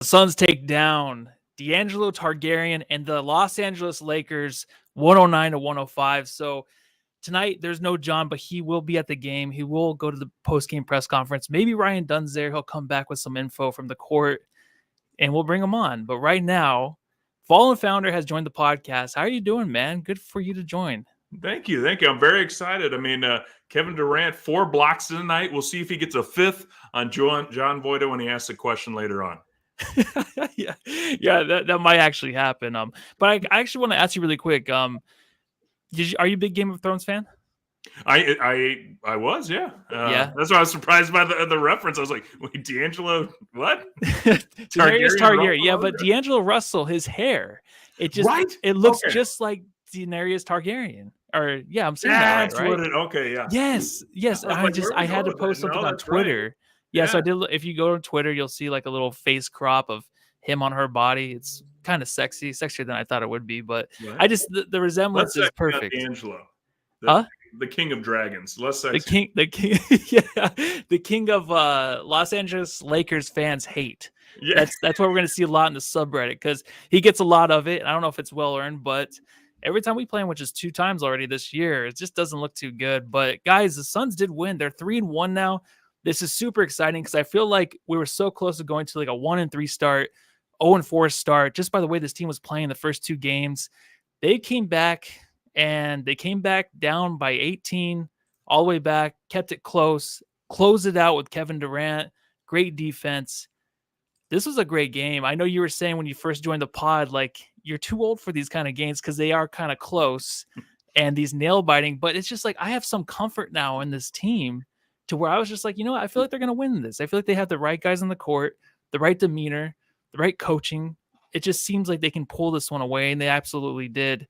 The Suns take down D'Angelo Targaryen and the Los Angeles Lakers 109-105. So tonight there's no John, but he will be at the game. He will go to the post-game press conference. Maybe Ryan Dunn's there. He'll come back with some info from the court and we'll bring him on. But right now, Fallen Founder has joined the podcast. How are you doing, man? Good for you to join. Thank you. I'm very excited. I mean, Kevin Durant, 4 blocks tonight. We'll see if he gets a 5th on John Voida when he asks a question later on. yeah, that might actually happen. But I actually want to ask you really quick. Are you a big Game of Thrones fan? I was, yeah. Yeah. That's why I was surprised by the reference. I was like, wait, D'Angelo, what? Daenerys Targaryen. Yeah, but D'Angelo Russell, his hair, it looks just like Daenerys Targaryen. Or yeah, I'm saying that right? Okay, yeah. Yes. I had to post something on Twitter. Right. Yeah, so I did. If you go to Twitter, you'll see like a little face crop of him on her body. It's kind of sexier than I thought it would be. But I just the resemblance is perfect. D'Angelo, the king of dragons, less The sexy. king, yeah, the king of Los Angeles Lakers fans hate. Yeah. That's what we're gonna see a lot in the subreddit because he gets a lot of it. I don't know if it's well earned, but every time we play him, which is 2 times already this year, it just doesn't look too good. But guys, the Suns did win. They're 3-1 now. This is super exciting because I feel like we were so close to going to like a 1-3 start, 0-4 start, just by the way this team was playing the first 2 games. They came back down by 18 all the way back, kept it close, closed it out with Kevin Durant. Great defense. This was a great game. I know you were saying when you first joined the pod, like you're too old for these kind of games because they are kind of close and these nail biting, but it's just like I have some comfort now in this team to where I was just like, you know what? I feel like they're going to win this. I feel like they have the right guys on the court, the right demeanor, the right coaching. It just seems like they can pull this one away, and they absolutely did.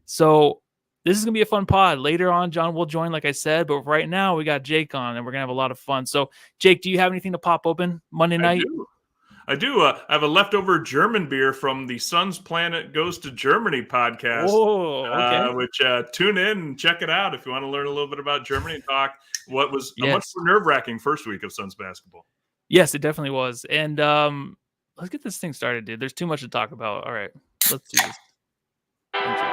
So this is going to be a fun pod. Later on, John will join, like I said, but right now we got Jake on, and we're going to have a lot of fun. So, Jake, do you have anything to pop open Monday night? I do. I have a leftover German beer from the Sun's Planet Goes to Germany podcast. Oh, okay. Which tune in and check it out if you want to learn a little bit about Germany and talk what was a much more nerve-wracking first week of Suns basketball. Yes, it definitely was. And let's get this thing started, dude. There's too much to talk about. All right, let's do this. Thank you.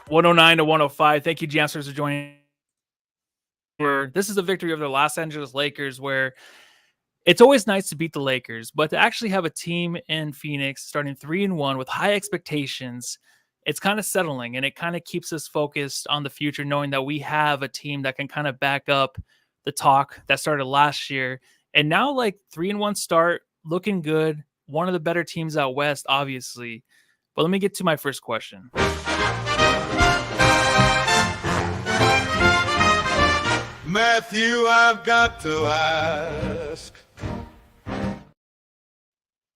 109-105. Thank you, Jamsters, for joining. This is a victory over the Los Angeles Lakers where it's always nice to beat the Lakers, but to actually have a team in Phoenix starting 3-1 with high expectations, it's kind of settling, and it kind of keeps us focused on the future, knowing that we have a team that can kind of back up the talk that started last year. And now, like, 3-1 start, looking good. One of the better teams out west, obviously. But let me get to my first question. Matthew, I've got to ask.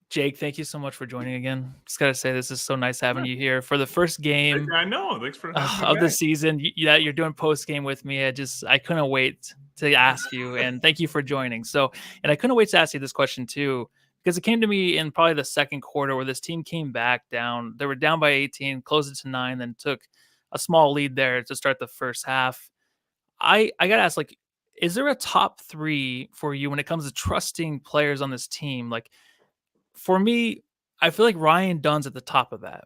Jake, thank you so much for joining again. Just got to say, this is so nice having you here for the first game. I know. Thanks for of the season. You're doing post game with me. I couldn't wait to ask you, and thank you for joining. And I couldn't wait to ask you this question too, because it came to me in probably the second quarter where this team came back down. They were down by 18, closed it to 9, then took a small lead there to start the first half. I got to ask, like, is there a top 3 for you when it comes to trusting players on this team? Like, for me, I feel like Ryan Dunn's at the top of that.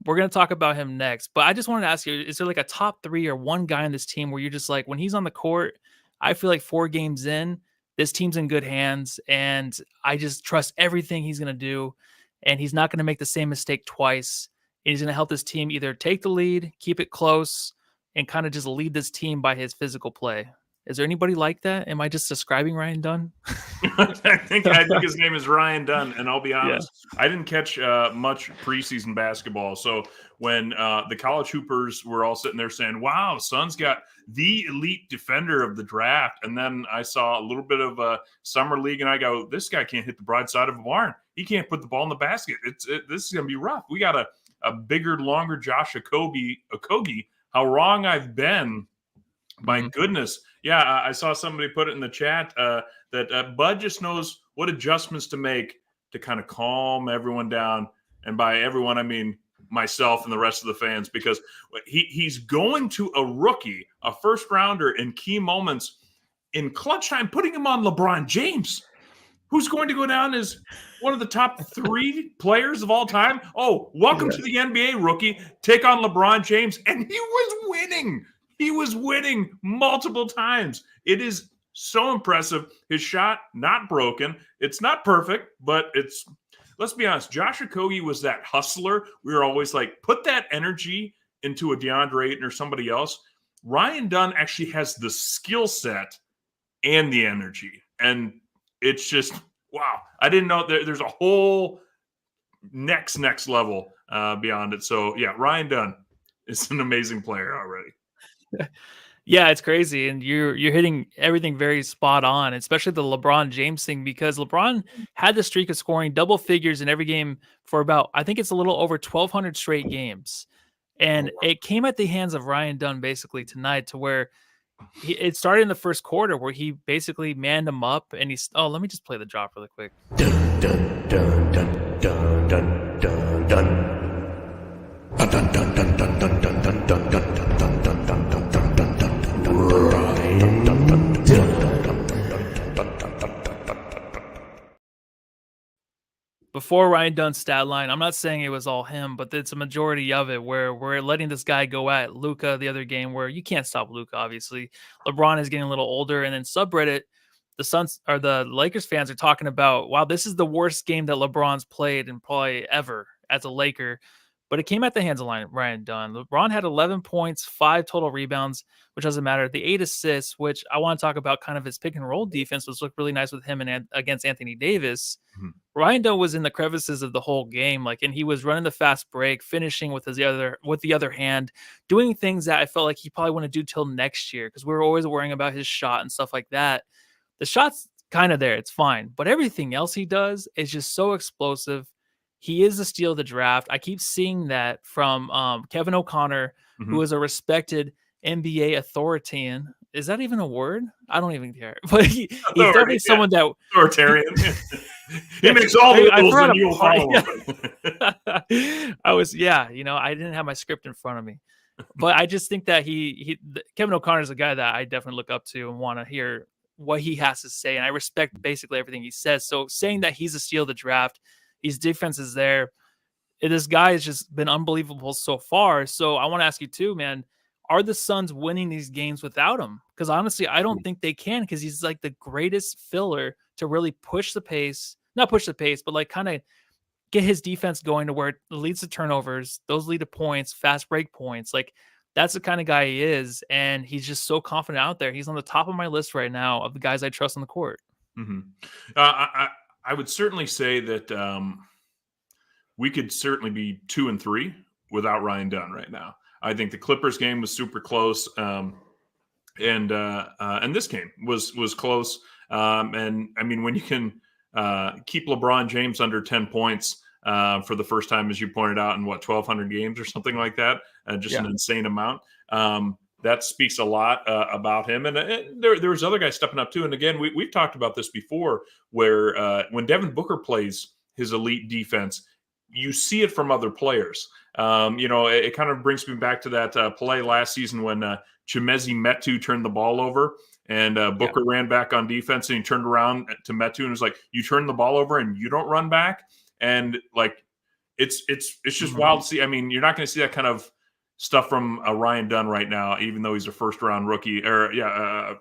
We're going to talk about him next, but I just wanted to ask you, is there like a top 3 or one guy on this team where you're just like, when he's on the court, I feel like 4 games in, this team's in good hands, and I just trust everything he's going to do, and he's not going to make the same mistake twice, and he's going to help this team either take the lead, keep it close, and kind of just lead this team by his physical play. Is there anybody like that? Am I just describing Ryan Dunn? I think his name is Ryan Dunn, and I'll be honest, I didn't catch much preseason basketball. So when the college hoopers were all sitting there saying, wow, Suns got the elite defender of the draft, and then I saw a little bit of a summer league, and I go, this guy can't hit the broadside of a barn. He can't put the ball in the basket. This is going to be rough. We got to a bigger, longer Josh Okogie. How wrong I've been. My goodness. Yeah, I saw somebody put it in the chat that Bud just knows what adjustments to make to kind of calm everyone down. And by everyone, I mean myself and the rest of the fans, because he's going to a rookie, a first rounder in key moments in clutch time, putting him on LeBron James, who's going to go down as one of the top 3 players of all time. Oh, welcome to the NBA, rookie. Take on LeBron James. And he was winning. He was winning multiple times. It is so impressive. His shot, not broken. It's not perfect, but it's, let's be honest, Josh Okogie was that hustler. We were always like, put that energy into a DeAndre Ayton or somebody else. Ryan Dunn actually has the skill set and the energy. And it's just, wow. I didn't know there's a whole next level beyond it. So, yeah, Ryan Dunn is an amazing player already. Yeah, it's crazy, and you're hitting everything very spot on, especially the LeBron James thing, because LeBron had the streak of scoring double figures in every game for about, I think it's a little over 1,200 straight games, and it came at the hands of Ryan Dunn basically tonight, to where it started in the first quarter where he basically manned him up, and he's let me just play the drop really quick. Dun, dun, dun, dun, dun, dun, dun, dun. Dun, dun, dun, dun, dun, dun, dun, dun, dun, dun, dun, dun, dun, dun, dun. Before Ryan Dunn's stat line, I'm not saying it was all him, but it's a majority of it where we're letting this guy go at Luka the other game, where you can't stop Luka, obviously. LeBron is getting a little older, and then subreddit, the Lakers fans are talking about, wow, this is the worst game that LeBron's played in probably ever as a Laker. But it came at the hands of Ryan Dunn. LeBron had 11 points, 5 total rebounds, which doesn't matter. The 8 assists, which I want to talk about, kind of his pick and roll defense, which looked really nice with him and against Anthony Davis. Mm-hmm. Ryan Dunn was in the crevices of the whole game, and he was running the fast break, finishing with the other hand, doing things that I felt like he probably wouldn't do till next year, because we were always worrying about his shot and stuff like that. The shot's kind of there, it's fine, but everything else he does is just so explosive. He is the steal of the draft. I keep seeing that from Kevin O'Connor, who is a respected NBA authoritarian. Is that even a word? I don't even care. But he's definitely someone that authoritarian. He makes all the rules, and you'll follow him. I didn't have my script in front of me, but I just think that Kevin O'Connor is a guy that I definitely look up to and want to hear what he has to say, and I respect basically everything he says. So saying that he's a steal of the draft, his defense is there. This guy has just been unbelievable so far. So I want to ask you too, man, are the Suns winning these games without him? Because honestly, I don't think they can, because he's like the greatest filler to really push the pace, not push the pace, but like kind of get his defense going to where it leads to turnovers. Those lead to points, fast break points. Like, that's the kind of guy he is. And he's just so confident out there. He's on the top of my list right now of the guys I trust on the court. Mm-hmm. I would certainly say that we could certainly be 2-3 without Ryan Dunn right now. I think the Clippers game was super close, and this game was close. And I mean, when you can keep LeBron James under 10 points for the first time, as you pointed out, in 1,200 games or something like that, an insane amount. That speaks a lot about him. And there was other guys stepping up too. And again, we've talked about this before, where when Devin Booker plays his elite defense, you see it from other players. It kind of brings me back to that play last season when Chimezie Metu turned the ball over, and Booker ran back on defense, and he turned around to Metu and was like, "You turn the ball over and you don't run back." And like, it's just wild to see. I mean, you're not going to see that kind of stuff from Ryan Dunn right now, even though he's a first round rookie, or a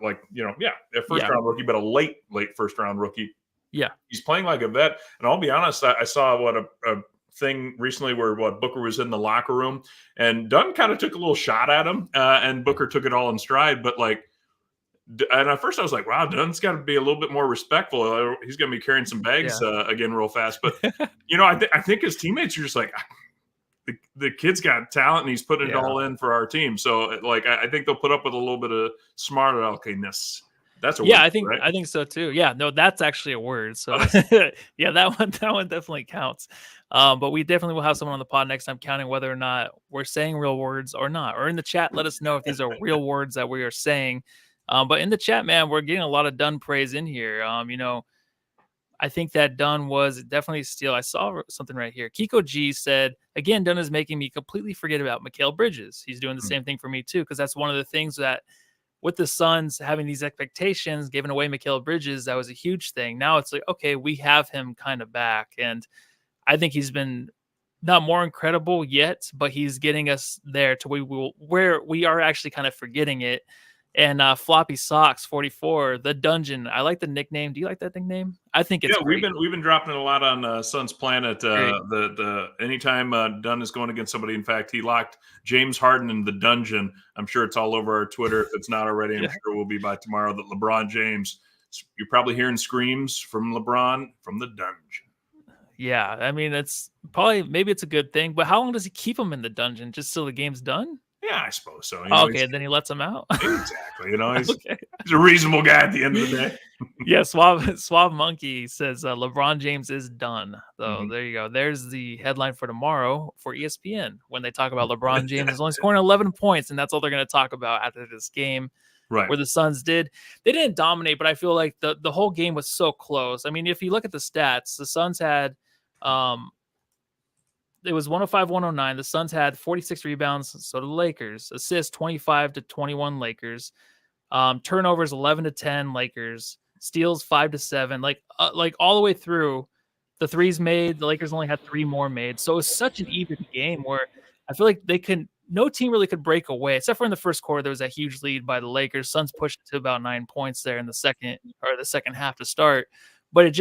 first round rookie, but a late first round rookie. Yeah, he's playing like a vet. And I'll be honest, I saw a thing recently where Booker was in the locker room, and Dunn kind of took a little shot at him, and Booker took it all in stride. But and at first I was like, wow, Dunn's got to be a little bit more respectful. He's going to be carrying some bags again real fast. But I think his teammates are just like, the kid's got talent, and he's putting it all in for our team. So I think they'll put up with a little bit of smart alekiness. That's a Yeah, word, right? I think so too. Yeah, no, that's actually a word. So yeah, that one definitely counts. But we definitely will have someone on the pod next time counting whether or not we're saying real words or not. Or in the chat, let us know if these are real words that we are saying. But in the chat, man, we're getting a lot of Dunn praise in here. I think that Dunn was definitely a steal. I saw something right here. Kiko G said, again, Dunn is making me completely forget about Mikal Bridges. He's doing the same thing for me too, because that's one of the things that with the Suns having these expectations, giving away Mikal Bridges, that was a huge thing. Now it's like, okay, we have him kind of back. And I think he's been not more incredible yet, but he's getting us there to where we are actually kind of forgetting it. And Floppy Socks 44, the Dungeon. I like the nickname. Do you like that nickname? I think it's great. we've been dropping it a lot on Suns Planet. The anytime Dunn is going against somebody. In fact, he locked James Harden in the Dungeon. I'm sure it's all over our Twitter. If it's not already, I'm sure it will be by tomorrow. That LeBron James. You're probably hearing screams from LeBron from the Dungeon. Yeah, I mean it's maybe it's a good thing, but how long does he keep him in the dungeon? Just till the game's done? Yeah, I suppose so. Okay, then he lets him out. Exactly. He's a reasonable guy at the end of the day. Yeah, Suave Monkey says LeBron James is done. So there you go. There's the headline for tomorrow for ESPN when they talk about LeBron James is only scoring 11 points, and that's all they're going to talk about after this game. Right. Where the Suns they didn't dominate, but I feel like the whole game was so close. I mean, if you look at the stats, the Suns had it was 105-109. The Suns had 46 rebounds, so the Lakers. Assists 25-21 Lakers. Turnovers 11-10 Lakers. Steals 5-7. Like all the way through, the threes made. The Lakers only had 3 more made. So it was such an even game where I feel like no team really could break away, except for in the first quarter. There was a huge lead by the Lakers. Suns pushed to about 9 points there in the second half to start, but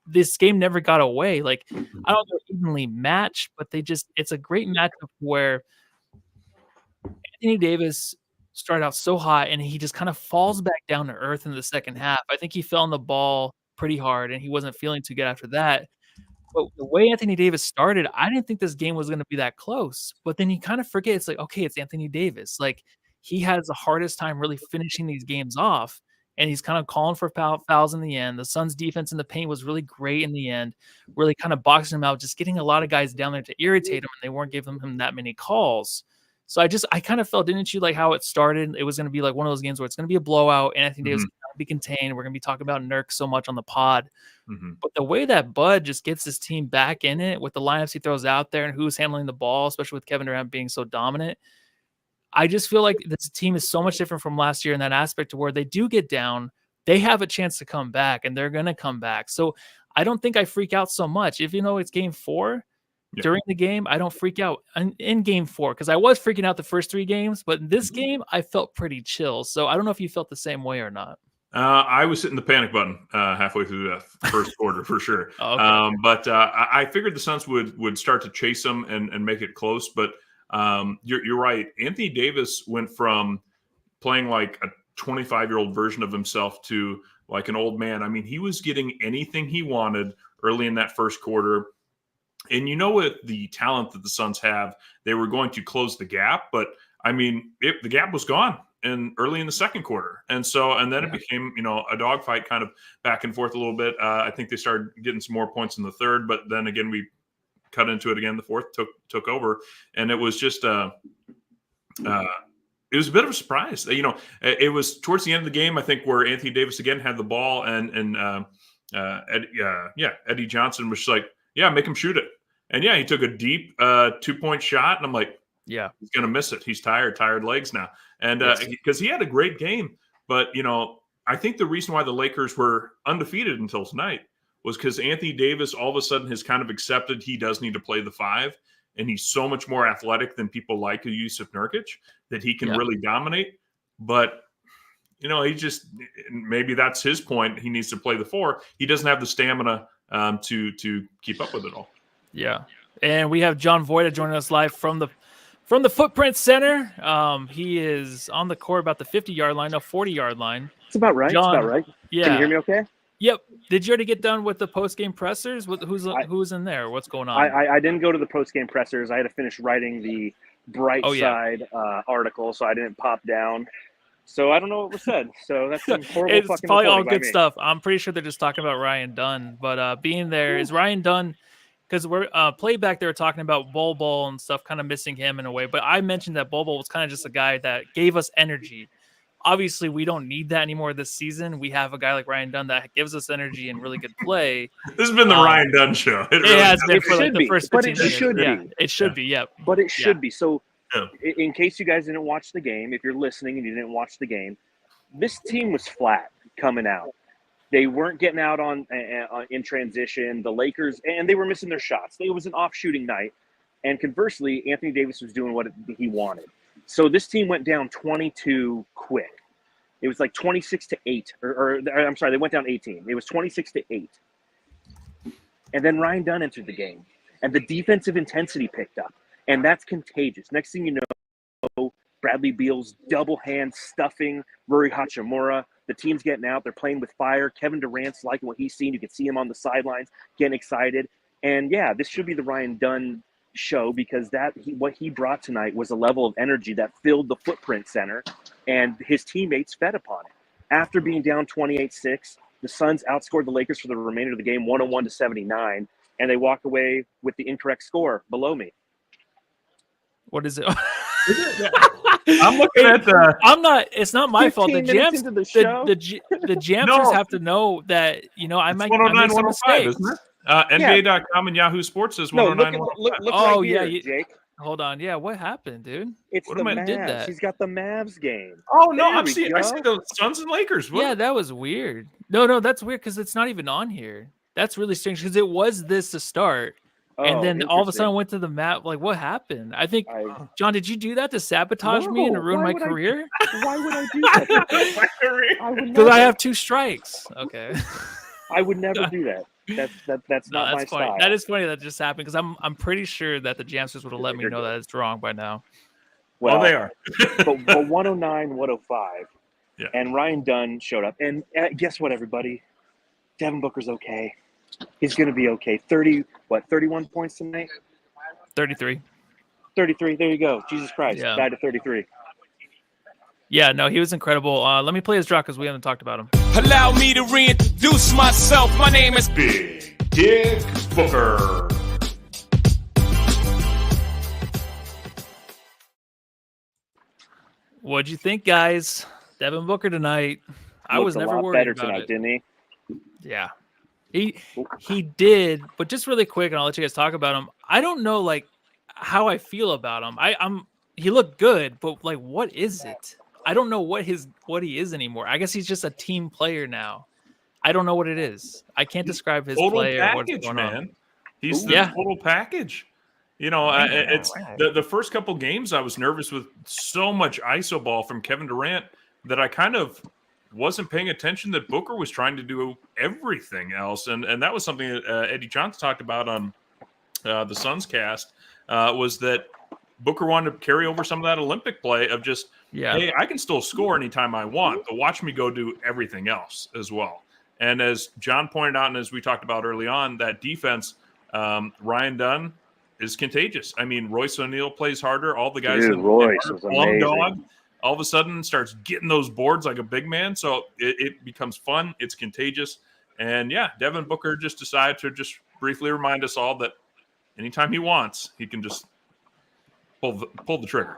this game never got away. Like, I don't know, evenly matched, but it's a great matchup where Anthony Davis started out so hot and he just kind of falls back down to earth in the second half. I think he fell on the ball pretty hard and he wasn't feeling too good after that. But the way Anthony Davis started, I didn't think this game was going to be that close. But then you kind of forget, it's like, okay, it's Anthony Davis. Like, he has the hardest time really finishing these games off. And he's kind of calling for fouls in the end. The Suns' defense in the paint was really great in the end, really kind of boxing him out, just getting a lot of guys down there to irritate him, and they weren't giving him that many calls. So I kind of felt, didn't you, like how it started? It was going to be like one of those games where it's going to be a blowout, and Anthony Davis is going to be contained. We're going to be talking about Nurk so much on the pod. But the way that Bud just gets his team back in it with the lineups he throws out there and who's handling the ball, especially with Kevin Durant being so dominant, I just feel like this team is so much different from last year in that aspect to where they do get down, they have a chance to come back, and they're going to come back. So I don't think I freak out so much. If it's game 4, during the game, I don't freak out in game 4 because I was freaking out the first 3 games, but in this game, I felt pretty chill. So I don't know if you felt the same way or not. I was hitting the panic button halfway through the first quarter for sure. Okay. But I figured the Suns would start to chase them and make it close. But you're right. Anthony Davis went from playing like a 25-year-old version of himself to like an old man. I mean, he was getting anything he wanted early in that first quarter. And with the talent that the Suns have, they were going to close the gap. But I mean, the gap was gone early in the second quarter. And then it became, a dogfight kind of back and forth a little bit. I think they started getting some more points in the third, but then again, we cut into it again. The fourth took over, and it was just it was a bit of a surprise. It was towards the end of the game, I think, where Anthony Davis again had the ball, and Eddie Johnson was just like, yeah, make him shoot it. And he took a deep 2-point shot, and I'm like, yeah, he's going to miss it. He's tired legs now. And because he had a great game, but I think the reason why the Lakers were undefeated until tonight was because Anthony Davis all of a sudden has kind of accepted he does need to play the 5. And he's so much more athletic than people like Yusuf Nurkic that he can really dominate. But, he just maybe that's his point. He needs to play the 4. He doesn't have the stamina to keep up with it all. Yeah. And we have John Voida joining us live from the Footprint Center. He is on the court about the 50-yard line, no, 40-yard line. It's about right. John, it's about right. Yeah. Can you hear me okay? Yep. Did you already get done with the post-game pressers? Who's in there? What's going on? I didn't go to the post-game pressers. I had to finish writing the Bright Side article, so I didn't pop down. So I don't know what was said. So that's some horrible It's fucking probably all reporting by good me. stuff. I'm pretty sure they're just talking about Ryan Dunn, but being there is Ryan Dunn, because we're playback. They were talking about Bol and stuff, kind of missing him in a way. But I mentioned that Bol was kind of just a guy that gave us energy. Obviously, we don't need that anymore this season. We have a guy like Ryan Dunn that gives us energy and really good play. This has been the Ryan Dunn show. It has been It for like should the be, first but 15 it minutes. should Yeah, be. it should be. Yep. But it should be. So, Yeah. in case you guys didn't watch the game, if you're listening and you didn't watch the game, this team was flat coming out. They weren't getting out on in transition. The Lakers, and they were missing their shots. It was an off shooting night, and conversely, Anthony Davis was doing what he wanted. So this team went down 22 quick. It was like 26-8, or I'm sorry, they went down 18. It was 26-8. And then Ryan Dunn entered the game, and the defensive intensity picked up, and that's contagious. Next thing you know, Bradley Beal's double hand stuffing Rui Hachimura. The team's getting out. They're playing with fire. Kevin Durant's liking what he's seen. You can see him on the sidelines getting excited. And, yeah, this should be the Ryan Dunn show because what he brought tonight was a level of energy that filled the footprint center, and his teammates fed upon it. After being down 28-6, the Suns outscored the Lakers for the remainder of the game 101-79, and they walk away with the incorrect score below me. What is it? I'm looking at the. I'm not. It's not my fault. The jams. Into the show? The jamsters have to know that I might. 109, I make some 105, mistakes. isn't it? NBA.com and Yahoo Sports says No, 109. look Oh, right yeah, here, Jake. Hold on. Yeah, what happened, dude? It's What the am I- Mavs. did that? He's got the Mavs game. Oh no, There I we see go. the Suns and Lakers. What? Yeah, that was weird. No, that's weird because it's not even on here. That's really strange because it was this to start, and then all of a sudden went to the map. Like, what happened? I think, John, did you do that to sabotage me and to ruin my career? Why would I do that? My career. I would Because never. I have 2 strikes. Okay. I would never do that. That's No, not my that's funny. style. That is funny that just happened because I'm pretty sure that the Jamsters would have let me know that it's wrong by now. Well, they are. but 109, 105. Yeah. And Ryan Dunn showed up. And guess what, everybody? Devin Booker's okay. He's going to be okay. 31 points tonight? 33. 33. There you go. Jesus Christ. Yeah. Died at 33. Yeah, no, he was incredible. Let me play his drop because we haven't talked about him. Allow me to reintroduce myself. My name is Big Dick Booker. What'd you think, guys? Devin Booker tonight. I was Looked never a lot worried better about tonight, it. didn't he? Yeah, he did. But just really quick, and I'll let you guys talk about him. I don't know, like, how I feel about him. He looked good, but like, what is it? I don't know what he is anymore. I guess he's just a team player now. I don't know what it is. I can't describe his Total play or what's package, going man. on. He's the total package. It's the first couple games I was nervous with so much ISO ball from Kevin Durant that I kind of wasn't paying attention that Booker was trying to do everything else. And that was something that Eddie Johnson talked about on the Suns cast was that Booker wanted to carry over some of that Olympic play of just, hey, I can still score anytime I want, but watch me go do everything else as well. And as John pointed out, and as we talked about early on, that defense, Ryan Dunn is contagious. I mean, Royce O'Neal plays harder. All the guys Dude, Royce was amazing. dog, all of a sudden starts getting those boards like a big man. So it becomes fun. It's contagious. And yeah, Devin Booker just decided to just briefly remind us all that anytime he wants, he can just pull the trigger.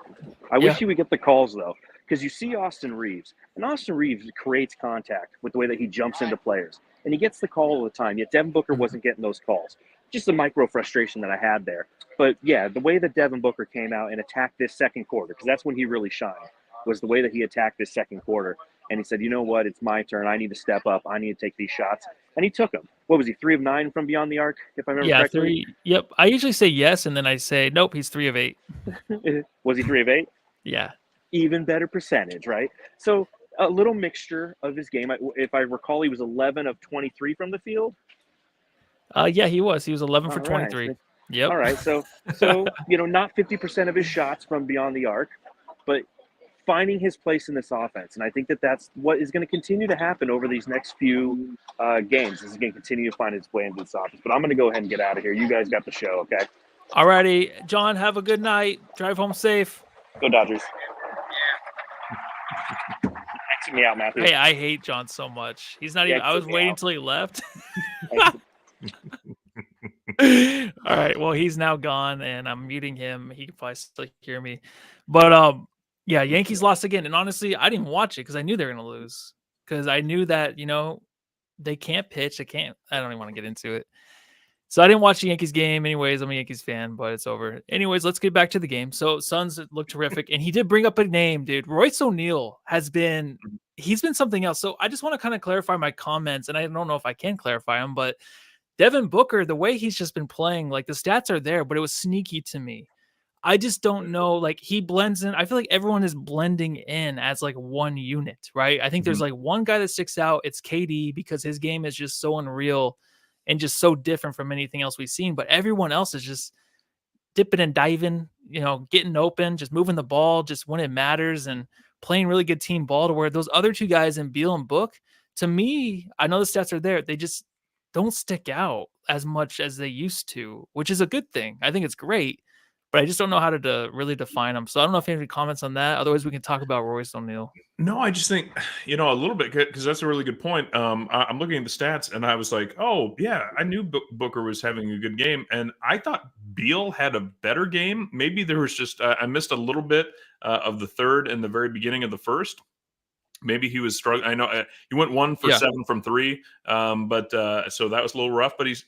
I wish he would get the calls, though, because you see Austin Reeves, and Austin Reeves creates contact with the way that he jumps into players, and he gets the call all the time, yet Devin Booker wasn't getting those calls. Just a micro frustration that I had there. But, yeah, the way that Devin Booker came out and attacked this second quarter, because that's when he really shined, was the way that he attacked this second quarter. And he said, you know what, it's my turn. I need to step up. I need to take these shots. And he took them. What was he, 3 of 9 from beyond the arc, if I remember correctly? 3. Yep. I usually say yes, and then I say, nope, he's 3 of 8. Was he 3 of 8? Yeah. Even better percentage, right? So a little mixture of his game. If I recall, he was 11 of 23 from the field. Yeah, he was. He was 11 for 23. Right. Yep. All right. So not 50% of his shots from beyond the arc, but finding his place in this offense. And I think that's what is going to continue to happen over these next few games. Is going to continue to find its way into this offense. But I'm going to go ahead and get out of here. You guys got the show, okay? All righty. John, have a good night. Drive home safe. Go Dodgers. stressing me out, Matthew. Hey, I hate John so much. He's not even. I was waiting until he left. All right. Well, he's now gone, and I'm muting him. He can probably still hear me. But yeah, Yankees lost again. And honestly, I didn't watch it because I knew they were gonna lose. Because I knew that they can't pitch. They can't. I don't even want to get into it. So I didn't watch the Yankees game. Anyways, I'm a Yankees fan, but it's over. Anyways, let's get back to the game. So Suns look terrific, and he did bring up a name, dude. Royce O'Neal he's been something else. So I just want to kind of clarify my comments, and I don't know if I can clarify them, but Devin Booker, the way he's just been playing, like the stats are there, but it was sneaky to me. I just don't know. Like he blends in. I feel like everyone is blending in as like one unit, right? I think there's like one guy that sticks out. It's KD because his game is just so unreal and just so different from anything else we've seen. But everyone else is just dipping and diving, getting open, just moving the ball, just when it matters and playing really good team ball to where those other two guys in Beal and Book, to me, I know the stats are there. They just don't stick out as much as they used to, which is a good thing. I think it's great, but I just don't know how to really define them. So I don't know if you have any comments on that. Otherwise, we can talk about Royce O'Neal. No, I just think, a little bit, because that's a really good point. I'm looking at the stats, and I was like, oh, yeah, I knew Booker was having a good game, and I thought Beal had a better game. Maybe there was just I missed a little bit of the third and the very beginning of the first. Maybe he was struggling. I know he went 1 for 7 from 3, but so that was a little rough. But he's,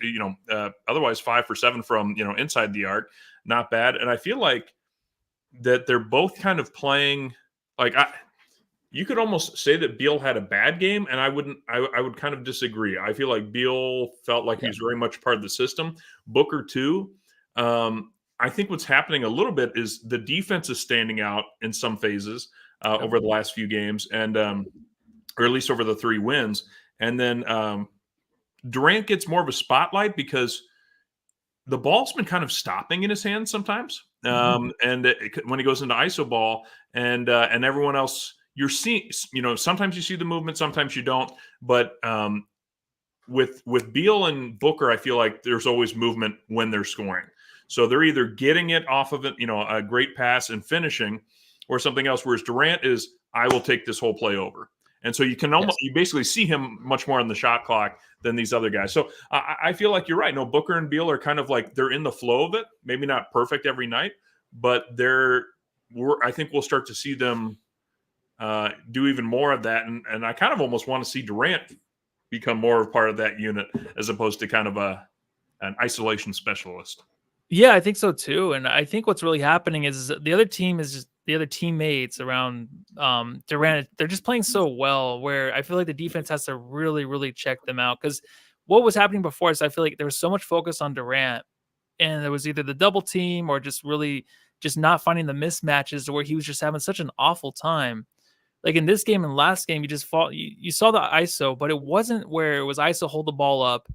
otherwise 5 for 7 from inside the arc, not bad. And I feel like that they're both kind of playing like you could almost say that Beal had a bad game, and I would kind of disagree. I feel like Beal felt like he was very much part of the system. Booker too. I think what's happening a little bit is the defense is standing out in some phases over the last few games, and or at least over the 3 wins. And then Durant gets more of a spotlight because the ball's been kind of stopping in his hands sometimes. And when he goes into iso ball, and everyone else, you're seeing, sometimes you see the movement, sometimes you don't. But with Beal and Booker, I feel like there's always movement when they're scoring. So they're either getting it off of it, a great pass and finishing, or something else. Whereas Durant is, I will take this whole play over. And so you can you basically see him much more on the shot clock than these other guys. So I feel like you're right. No, Booker and Beal are kind of like, they're in the flow of it. Maybe not perfect every night, but I think we'll start to see them do even more of that. And I kind of almost want to see Durant become more of a part of that unit as opposed to kind of an isolation specialist. Yeah, I think so too. And I think what's really happening is the other team is just the other teammates around Durant. They're just playing so well where I feel like the defense has to really, really check them out. Because what was happening before is I feel like there was so much focus on Durant, and there was either the double team or just really just not finding the mismatches where he was just having such an awful time. Like in this game and last game, you saw the ISO, but it wasn't where it was ISO hold the ball up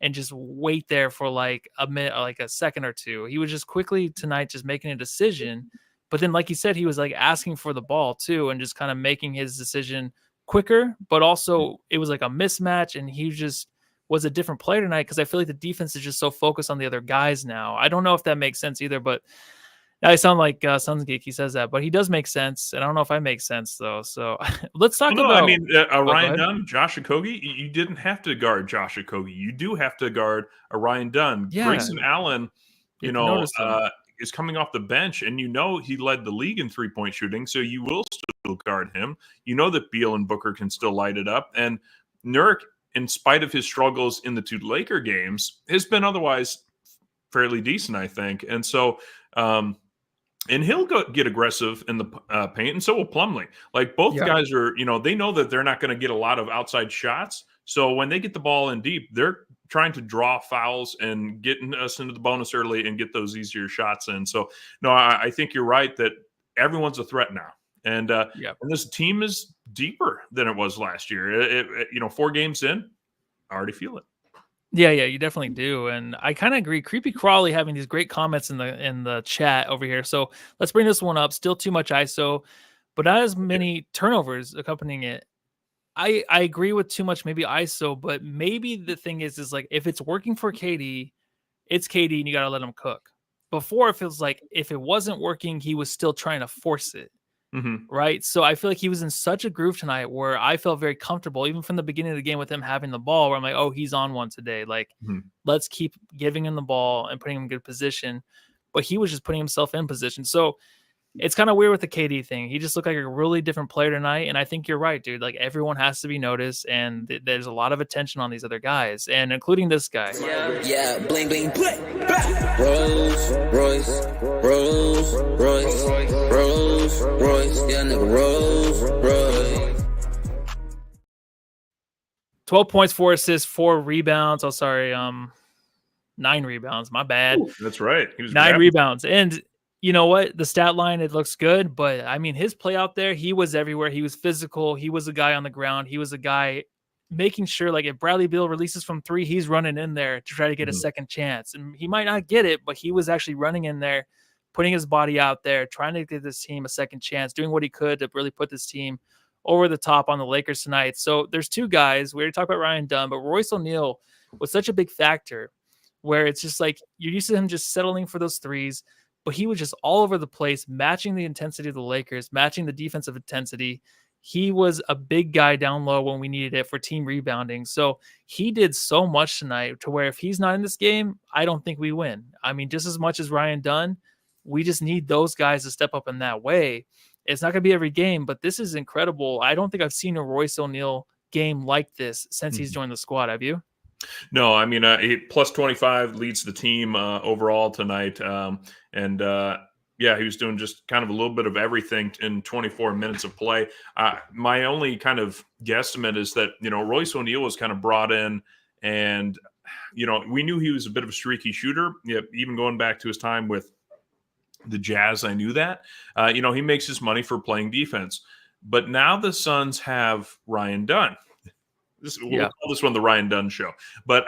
and just wait there for like a minute, or like a second or two. He was just quickly tonight just making a decision. But then, like he said, he was like asking for the ball too, and just kind of making his decision quicker. But also it was like a mismatch, and he just was a different player tonight because I feel like the defense is just so focused on the other guys now. I don't know if that makes sense either, but I sound like Suns Geek. He says that, but he does make sense. And I don't know if I make sense though. So let's talk about. I mean, Ryan Dunn, Josh Okogie. You didn't have to guard Josh Okogie. You do have to guard a Ryan Dunn. Yeah. Grayson Allen, is coming off the bench, and he led the league in 3-point shooting. So you will still guard him. You know that Beal and Booker can still light it up, and Nurk, in spite of his struggles in the 2 Laker games, has been otherwise fairly decent, I think. And so. And he'll get aggressive in the paint, and so will Plumlee. Like both guys are, they know that they're not going to get a lot of outside shots. So when they get the ball in deep, they're trying to draw fouls and getting us into the bonus early and get those easier shots in. So, no, I think you're right that everyone's a threat now. And this team is deeper than it was last year. 4 games in, I already feel it. Yeah, you definitely do. And I kind of agree. Creepy Crawley having these great comments in the chat over here. So let's bring this one up. Still too much ISO, but not as many turnovers accompanying it. I agree with too much maybe ISO, but maybe the thing is like if it's working for KD, it's KD and you got to let him cook. Before it feels like if it wasn't working, he was still trying to force it. Right. So I feel like he was in such a groove tonight where I felt very comfortable, even from the beginning of the game with him having the ball, where I'm like, oh, he's on one today. Like, let's keep giving him the ball and putting him in good position. But he was just putting himself in position. So it's kind of weird with the KD thing. He just looked like a really different player tonight. And I think you're right, dude. Like, everyone has to be noticed. And there's a lot of attention on these other guys, and including this guy. Yeah, bling, bling, bling. Rolls Royce, Rolls Royce, Rolls Royce. Yeah, nigga, Rolls Royce. 12 points, 4 assists, 4 rebounds. Oh, sorry. 9 rebounds. My bad. Ooh, that's right. He was 9 rebounds. And you know what? The stat line, it looks good, but I mean, his play out there, he was everywhere. He was physical. He was a guy on the ground. He was a guy making sure, like, if Bradley Beal releases from 3, he's running in there to try to get a second chance. And he might not get it, but he was actually running in there, putting his body out there, trying to give this team a second chance, doing what he could to really put this team over the top on the Lakers tonight. So there's 2 guys. We already talked about Ryan Dunn, but Royce O'Neal was such a big factor where it's just like you're used to him just settling for those threes, but he was just all over the place, matching the intensity of the Lakers, matching the defensive intensity. He was a big guy down low when we needed it for team rebounding. So he did so much tonight to where if he's not in this game, I don't think we win. I mean, just as much as Ryan Dunn, we just need those guys to step up in that way. It's not going to be every game, but this is incredible. I don't think I've seen a Royce O'Neal game like this since he's joined the squad. Have you? No, I mean, he plus 25 leads the team overall tonight. Yeah, he was doing just kind of a little bit of everything in 24 minutes of play. My only kind of guesstimate is that, Royce O'Neal was kind of brought in and, we knew he was a bit of a streaky shooter. Yeah, even going back to his time with the Jazz, I knew that. He makes his money for playing defense. But now the Suns have Ryan Dunn. We'll call this one the Ryan Dunn show. But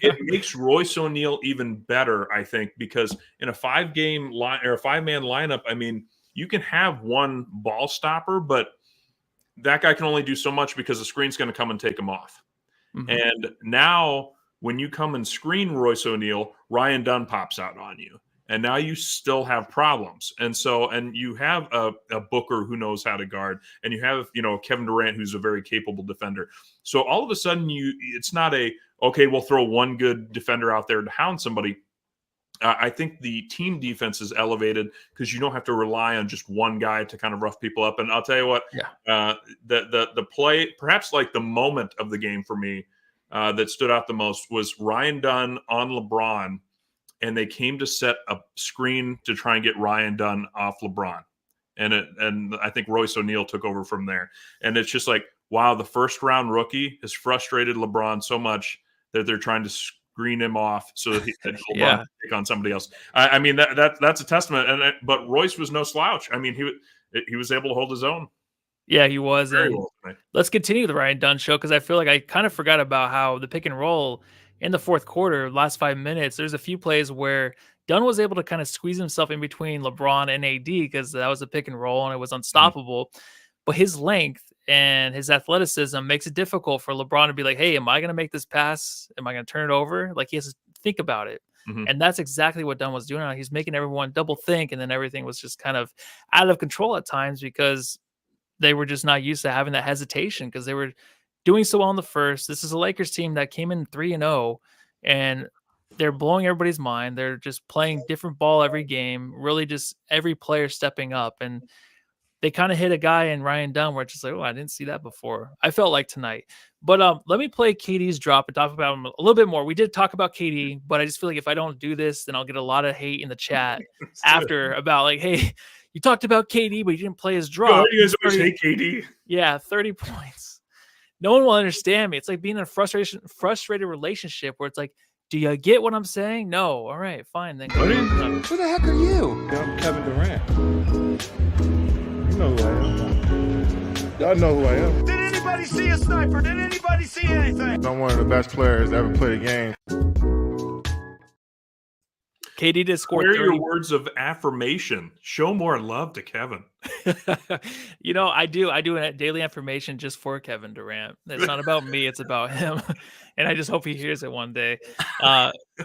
it makes Royce O'Neal even better, I think, because in a 5-game line or a 5-man lineup, I mean, you can have one ball stopper, but that guy can only do so much because the screen's going to come and take him off. And now when you come and screen Royce O'Neal, Ryan Dunn pops out on you. And now you still have problems. And you have a Booker who knows how to guard, and you have, Kevin Durant, who's a very capable defender. So all of a sudden it's not okay, we'll throw one good defender out there to hound somebody. I think the team defense is elevated because you don't have to rely on just one guy to kind of rough people up. And I'll tell you what, the play, perhaps like the moment of the game for me that stood out the most was Ryan Dunn on LeBron. And they came to set a screen to try and get Ryan Dunn off LeBron. And I think Royce O'Neal took over from there. And it's just like, wow, the first-round rookie has frustrated LeBron so much that they're trying to screen him off so that LeBron can take on somebody else. I mean, that's a testament. But Royce was no slouch. I mean, he was able to hold his own. Yeah, he was. Very well tonight. Let's continue the Ryan Dunn show because I feel like I kind of forgot about how the pick and roll – in the fourth quarter, last 5 minutes, there's a few plays where Dunn was able to kind of squeeze himself in between LeBron and AD because that was a pick and roll and it was unstoppable. But his length and his athleticism makes it difficult for LeBron to be like, hey, am I going to make this pass? Am I going to turn it over? Like, he has to think about it. And that's exactly what Dunn was doing. He's making everyone double think, and then everything was just kind of out of control at times because they were just not used to having that hesitation because they were doing so well in the first. This is a Lakers team that came in 3-0, and they're blowing everybody's mind. They're just playing different ball every game, really just every player stepping up. And they kind of hit a guy in Ryan Dunn where it's just like, oh, I didn't see that before. I felt like tonight. But let me play KD's drop and talk about him a little bit more. We did talk about KD, but I just feel like if I don't do this, then I'll get a lot of hate in the chat after about like, hey, you talked about KD, but you didn't play his drop. You guys always hate KD. Yeah, 30 points. No one will understand me. It's like being in a frustrated relationship where it's like, do you get what I'm saying? No. All right, fine. Then go ahead. Who the heck are you? I'm Kevin Durant. You know who I am. Y'all know who I am. Did anybody see a sniper? Did anybody see anything? I'm one of the best players to ever play the game. KD did score 30. 30. Your words of affirmation. Show more love to Kevin. I do a daily affirmation just for Kevin Durant. It's not about me. It's about him. And I just hope he hears it one day.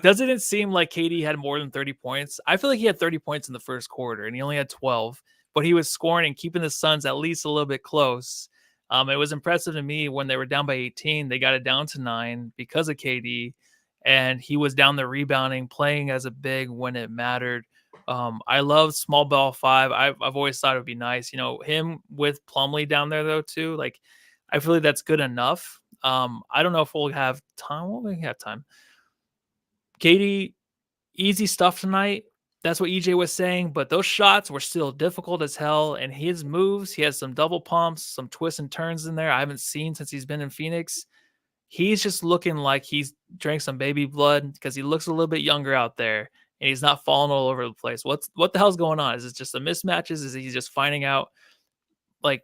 Doesn't it seem like KD had more than 30 points? I feel like he had 30 points in the first quarter and he only had 12. but he was scoring and keeping the Suns at least a little bit close. It was impressive to me when they were down by 18, they got it down to 9 because of KD, and he was down there rebounding, playing as a big when it mattered. I love small ball 5. I've always thought it would be nice, him with Plumlee down there though too. Like, I feel like that's good enough. I don't know if we'll have time. Well, we have time. KD, easy stuff tonight. That's what EJ was saying, but those shots were still difficult as hell. And his moves, he has some double pumps, some twists and turns in there I haven't seen since he's been in Phoenix. He's just looking like he's drank some baby blood because he looks a little bit younger out there and he's not falling all over the place. What the hell's going on? Is it just the mismatches? Is he just finding out? Like,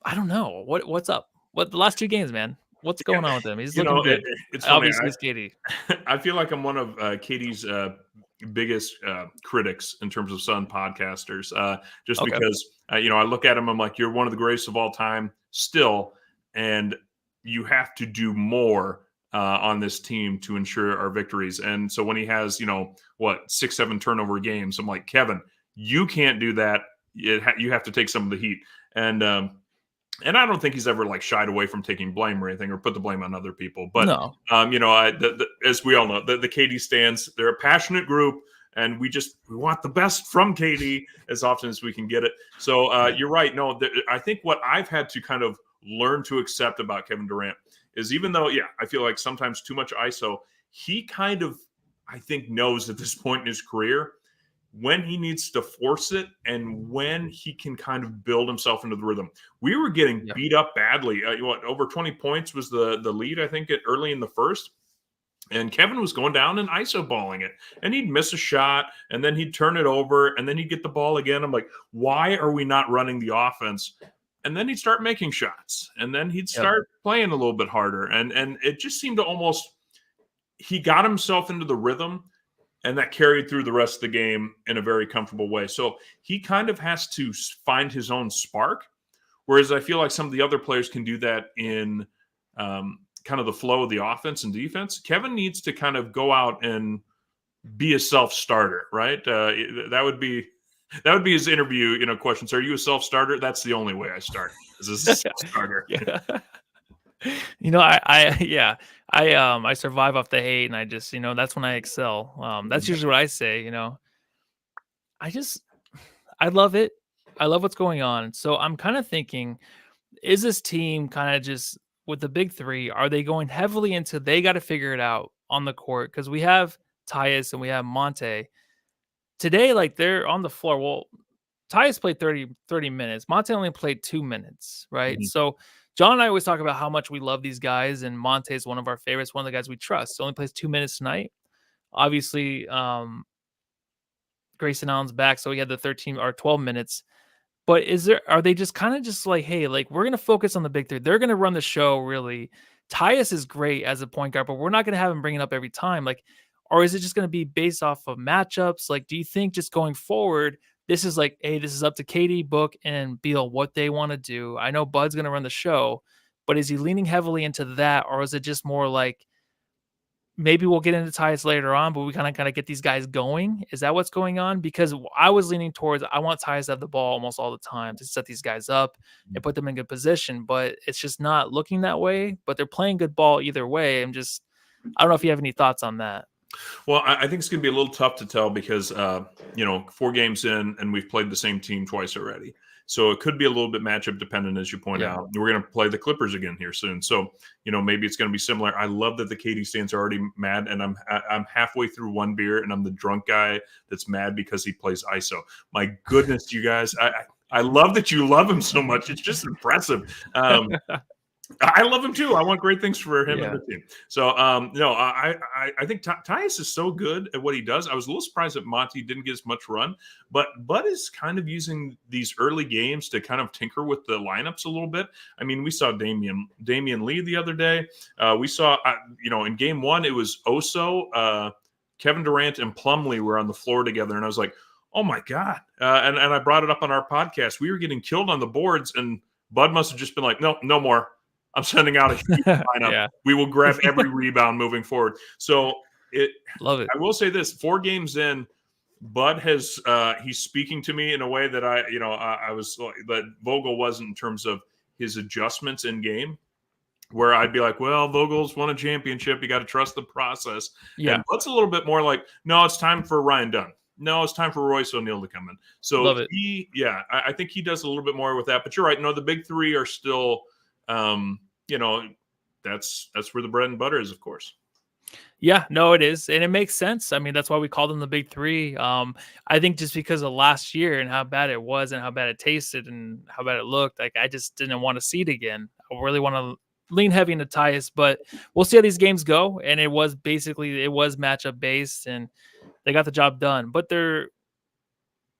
I don't know. What's up? What the last 2 games, man? What's going on with him? He's looking good. It's obviously it's KD. I feel like I'm one of KD's biggest critics in terms of Sun podcasters, just because I look at him, I'm like, you're one of the greatest of all time still, and you have to do more on this team to ensure our victories. And so when he has 6-7 turnover games, I'm like, Kevin, you can't do that. You have to take some of the heat. And I don't think he's ever like shied away from taking blame or anything or put the blame on other people. But, no. As we all know, the KD stands, they're a passionate group, and we want the best from KD as often as we can get it. So you're right. No, I think what I've had to kind of learn to accept about Kevin Durant is, even though, I feel like sometimes too much ISO, he kind of, I think, knows at this point in his career when he needs to force it and when he can kind of build himself into the rhythm. We were getting beat up badly. Over 20 points was the lead, I think, early in the first. And Kevin was going down and ISO balling it. And he'd miss a shot, and then he'd turn it over, and then he'd get the ball again. I'm like, why are we not running the offense? And then he'd start making shots. And then he'd start playing a little bit harder. And it just seemed to almost – he got himself into the rhythm, and that carried through the rest of the game in a very comfortable way. So he kind of has to find his own spark, whereas I feel like some of the other players can do that in kind of the flow of the offense and defense. Kevin needs to kind of go out and be a self-starter, right? That would be his interview, questions. Are you a self-starter? That's the only way I start, is as a self-starter. I survive off the hate, and I just, that's when I excel. That's usually what I say, I love it. I love what's going on. So I'm kind of thinking, is this team kind of just with the big 3, are they going heavily into, they got to figure it out on the court? Because we have Tyus and we have Monte today, like they're on the floor. Well, Tyus played 30 minutes. Monte only played 2 minutes, right? Mm-hmm. So John and I always talk about how much we love these guys, and Monte is one of our favorites, one of the guys we trust. So only plays 2 minutes tonight. Obviously, Grayson Allen's back, so he had the 13 or 12 minutes. But are they just kind of just like, hey, like we're going to focus on the big 3. They're going to run the show, really. Tyus is great as a point guard, but we're not going to have him bring it up every time. Like, or is it just going to be based off of matchups? Like, do you think just going forward, this is like, hey, this is up to KD, Book, and Beal, what they want to do? I know Bud's going to run the show, but is he leaning heavily into that? Or is it just more like, maybe we'll get into Tyus later on, but we kind of get these guys going? Is that what's going on? Because I was leaning towards, I want Tyus to have the ball almost all the time to set these guys up and put them in good position, but it's just not looking that way. But they're playing good ball either way. I don't know if you have any thoughts on that. Well, I think it's going to be a little tough to tell because, 4 games in and we've played the same team twice already. So it could be a little bit matchup dependent, as you point out. We're going to play the Clippers again here soon. So, maybe it's going to be similar. I love that the KD stands are already mad, and I'm halfway through one beer and I'm the drunk guy that's mad because he plays ISO. My goodness, you guys, I love that you love him so much. It's just impressive. I love him too. I want great things for him and the team. So, I think Tyus is so good at what he does. I was a little surprised that Monty didn't get as much run, but Bud is kind of using these early games to kind of tinker with the lineups a little bit. I mean, we saw Damian Lee the other day. We saw, in game 1, it was Oso, Kevin Durant, and Plumlee were on the floor together, and I was like, oh my God. And I brought it up on our podcast. We were getting killed on the boards, and Bud must have just been like, no more. I'm sending out a huge lineup. We will grab every rebound moving forward. So love it. I will say this: 4 games in, Bud has he's speaking to me in a way that I was that Vogel wasn't in terms of his adjustments in game, where I'd be like, well, Vogel's won a championship. You got to trust the process. Yeah. And Bud's a little bit more like, no, it's time for Ryan Dunn. No, it's time for Royce O'Neal to come in. So Love it. I think he does a little bit more with that. But you're right. No, the big three are still, that's where the bread and butter is, of course. Yeah, no, it is. And it makes sense. I mean, that's why we call them the big three. I think just because of last year and how bad it was and how bad it tasted and how bad it looked, like I just didn't want to see it again. I really want to lean heavy into Tyus, but we'll see how these games go. And it was matchup based and they got the job done. But I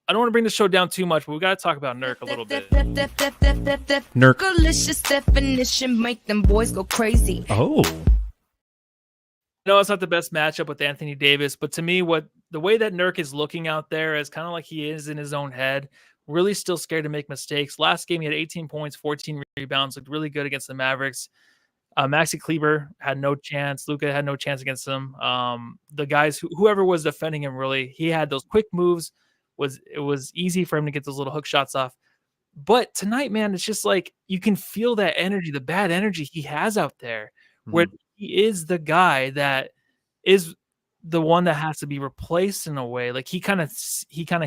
don't want to bring the show down too much, but we got to talk about Nurk a little bit. Nurk. Delicious definition make them boys go crazy. Oh. No, it's not the best matchup with Anthony Davis, but to me, the way that Nurk is looking out there is kind of like he is in his own head, really still scared to make mistakes. Last game, he had 18 points, 14 rebounds, looked really good against the Mavericks. Maxi Kleber had no chance. Luka had no chance against him. The guys, whoever was defending him, really, he had those quick moves. It was easy for him to get those little hook shots off. But tonight, man, it's just like you can feel that energy, the bad energy he has out there, where he is the guy that is the one that has to be replaced in a way. Like he kind of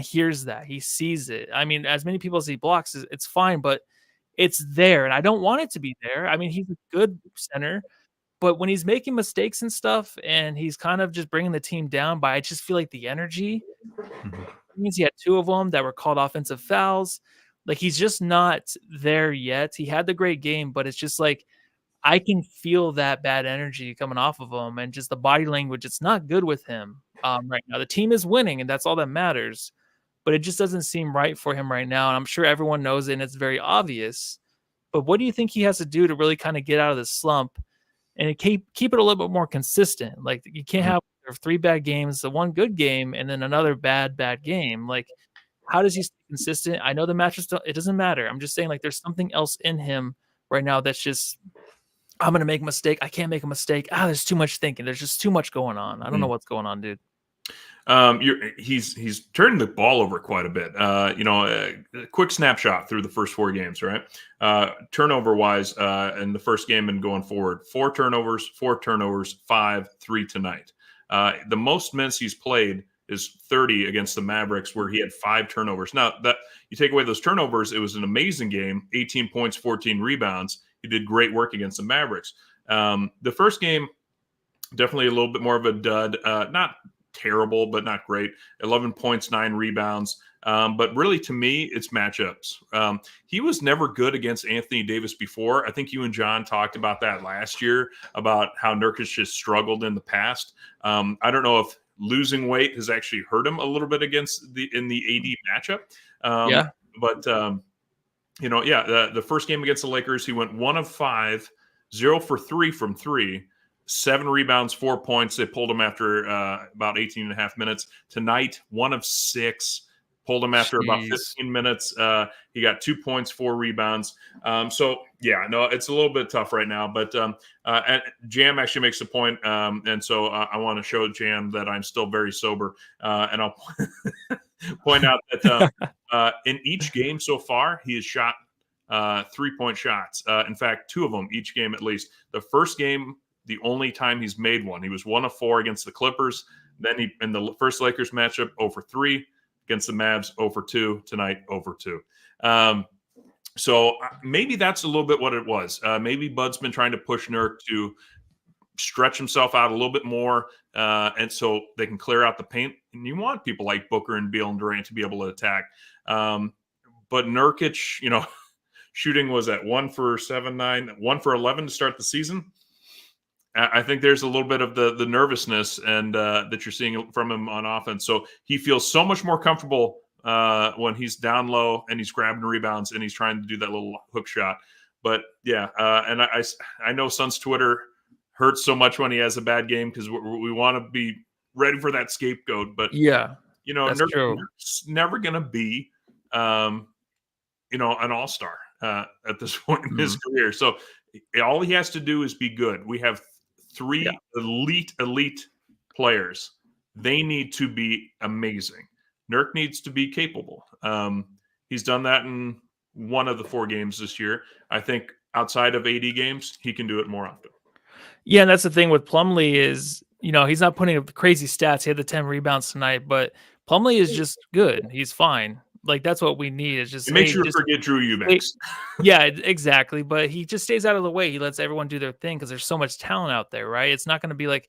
hears that, he sees it. I mean, as many people as he blocks, it's fine, but it's there, and I don't want it to be there. I mean, he's a good center, but when he's making mistakes and stuff, and he's kind of just bringing the team down by, I just feel like the energy. Means he had 2 of them that were called offensive fouls. Like he's just not there yet. He had the great game, but it's just like I can feel that bad energy coming off of him, and just the body language. It's not good with him right now. The team is winning, and that's all that matters. But it just doesn't seem right for him right now. And I'm sure everyone knows it, and it's very obvious. But what do you think he has to do to really kind of get out of this slump and keep it a little bit more consistent? Like you can't have 3 bad games, the 1 good game, and then another bad game. Like how does he stay consistent? I know the matches, it doesn't matter. I'm just saying, like, there's something else in him right now that's just, I'm going to make a mistake. I can't make a mistake. There's too much thinking. There's just too much going on. I don't know what's going on, dude. He's turned the ball over quite a bit. A quick snapshot through the first 4 games, right? Turnover wise, in the first game and going forward, 4 turnovers, 5, 3 tonight. The most minutes he's played is 30 against the Mavericks, where he had 5 turnovers. Now that you take away those turnovers, it was an amazing game, 18 points, 14 rebounds. He did great work against the Mavericks. The first game, definitely a little bit more of a dud, not terrible, but not great. 11 points, 9 rebounds. But really, to me, it's matchups. He was never good against Anthony Davis before. I think you and John talked about that last year, about how Nurkic just struggled in the past. I don't know if losing weight has actually hurt him a little bit in the AD matchup. But the first game against the Lakers, he went 1 of 5, 0 for 3 from 3. 7 rebounds, 4 points. They pulled him after about 18 and a half minutes. Tonight, 1 of 6. Pulled him after about 15 minutes. He got 2 points, 4 rebounds. It's a little bit tough right now. But and Jam actually makes a point. And so I want to show Jam that I'm still very sober. And I'll point out that in each game so far, he has shot 3-point shots. In fact, 2 of them each game at least. The first game, the only time he's made one, he was 1 of 4 against the Clippers. Then in the first Lakers matchup, 0 for 3 against the Mavs, 0 for 2 tonight, 0 for 2. So maybe that's a little bit what it was. Maybe Bud's been trying to push Nurk to stretch himself out a little bit more, and so they can clear out the paint. And you want people like Booker and Beal and Durant to be able to attack. But Nurkic, shooting was at 1 for 7, 9, 1 for 11 to start the season. I think there's a little bit of the nervousness and that you're seeing from him on offense. So he feels so much more comfortable when he's down low and he's grabbing rebounds and he's trying to do that little hook shot. But and I know Suns Twitter hurts so much when he has a bad game because we want to be ready for that scapegoat. But Nurkic's never going to be an all-star at this point in his career. So all he has to do is be good. We have 3 elite players. They need to be amazing. Nurk needs to be capable. He's done that in one of the 4 games this year. I think outside of AD games, he can do it more often. Yeah, and that's the thing with Plumlee is, he's not putting up crazy stats. He had the 10 rebounds tonight, but Plumlee is just good. He's fine. Like, that's what we need. Is just make sure to forget Drew Eubanks. Yeah, exactly. But he just stays out of the way. He lets everyone do their thing because there's so much talent out there, right? It's not going to be like,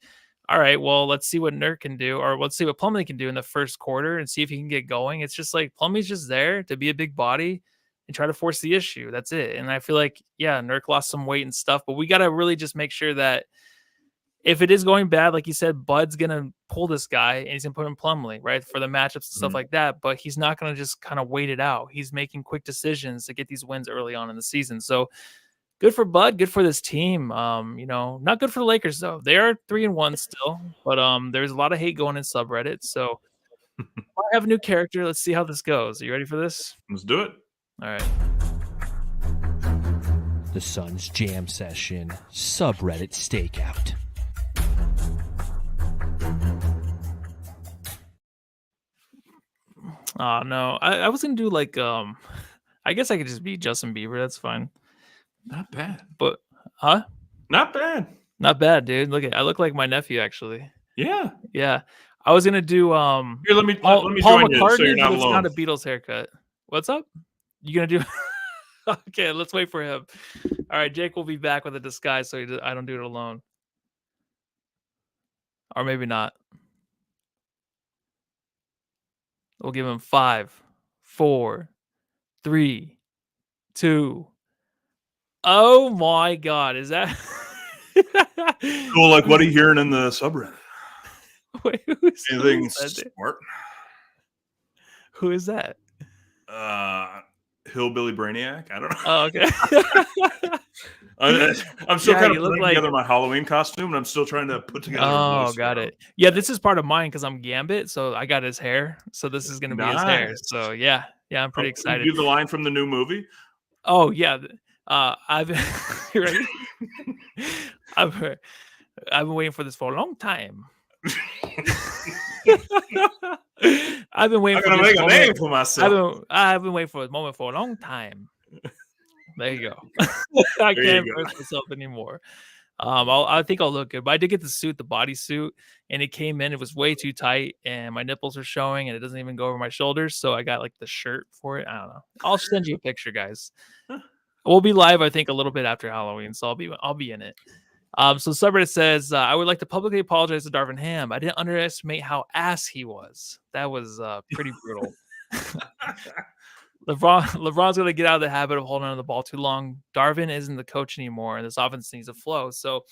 all right, well, let's see what Nurk can do, or let's see what Plumlee can do in the first quarter and see if he can get going. It's just like Plumlee's just there to be a big body and try to force the issue. That's it. And I feel like, yeah, Nurk lost some weight and stuff, but we got to really just make sure that if it is going bad, like you said, Bud's going to pull this guy and he's going to put him Plumlee, right, for the matchups and stuff like that. But he's not going to just kind of wait it out. He's making quick decisions to get these wins early on in the season. So good for Bud, good for this team. Not good for the Lakers, though. They are 3-1 still, but there's a lot of hate going in subreddit. So I have a new character. Let's see how this goes. Are you ready for this? Let's do it. All right. The Suns Jam Session subreddit stakeout. Oh no, I was gonna do like I guess I could just be Justin Bieber. That's fine. Not bad. But Not bad. Not bad, dude. I look like my nephew actually. Yeah. Yeah. I was gonna do Here, let me Paul join you McCartney, so you're not but it's alone. not a Beatles haircut. What's up? You gonna do? Okay, let's wait for him. All right, Jake will be back with a disguise, so I don't do it alone, or maybe not. We'll give him 5, 4, 3, 2. Oh my God! Is that Cool? Like, what are you hearing in the subreddit? Wait, Anything smart? Who is that? Hillbilly Brainiac. I don't know. Oh, okay. I'm still kind of putting like together my Halloween costume, and I'm still trying to put together. Oh, got it. Yeah, this is part of mine because I'm Gambit, so I got his hair. So this is gonna be his hair. So yeah, I'm pretty excited. You do the line from the new movie? Oh yeah, I've ready. I've been waiting for this for a long time. I've been waiting. I'm gonna make a name for myself. I've been waiting for this moment for a long time. There you go. I can't embarrass myself anymore. I think I'll look good, but I did get the suit, the bodysuit, and it came in. It was way too tight, and my nipples are showing, and it doesn't even go over my shoulders. So I got like the shirt for it. I don't know. I'll send you a picture, guys. We'll be live, I think, a little bit after Halloween, so I'll be in it. So Subreddit says, I would like to publicly apologize to Darvin Ham. I didn't underestimate how ass he was. That was pretty brutal. LeBron's going to get out of the habit of holding on to the ball too long. Darvin isn't the coach anymore, and this offense needs to flow. So